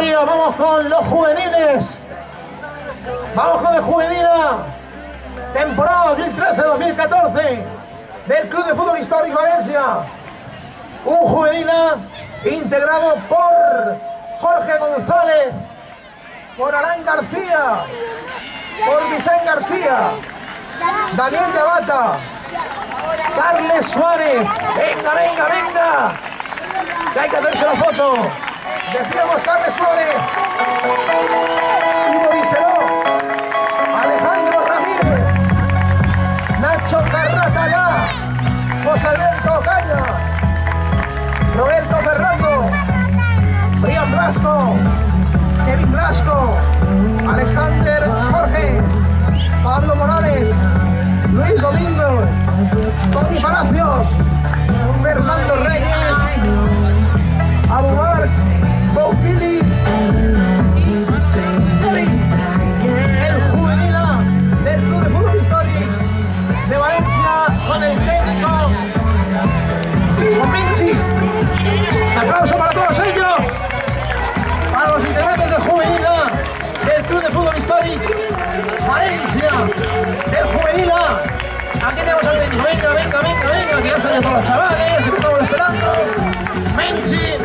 categoría. Vamos con los juveniles. Vamos con el juvenil temporada 2013-2014 del Club de Fútbol Histórico Valencia. Un juvenil integrado por Jorge González, por Arán García, por Vicente García, Daniel Yabata, Carles Suárez. Venga, venga, venga, que hay que hacerse la foto. Decíamos Carles Suárez, Ivo Viceró, Alejandro Ramírez, Nacho Carratallá, José Alberto Caña, Roberto Ferrando, Brian Blasco, Kevin Blasco, Alexander Jorge, Pablo Morales, Luis Domingo, Tony Palacios, Fernando Reyes, Abubakar Boukili y Kevin, el juvenil del Club de Fútbol Histórico de Valencia, con el técnico Minchi. Un aplauso para todos ellos, para los integrantes del juvenil del Club de Fútbol Histórico Valencia, el juvenil. Aquí tenemos al técnico. Venga, venga, venga, venga, que ya salen todos los chavales, que estamos esperando. Menchi.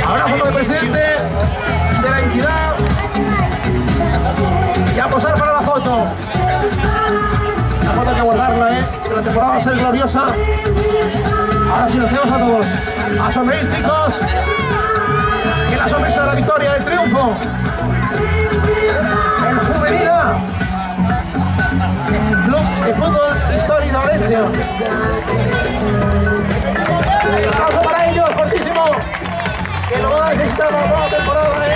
Abrazo del presidente de la entidad. Y a posar para la foto. La foto hay que guardarla, que la temporada va a ser gloriosa. Ahora sí, nos vemos a todos. A sonreír, chicos. Que la sonrisa de la victoria, del triunfo. El juvenil Club de Fútbol Histórico de Valencia. Un aplauso para ellos, fortísimo. Que lo van a necesitar para la nueva temporada.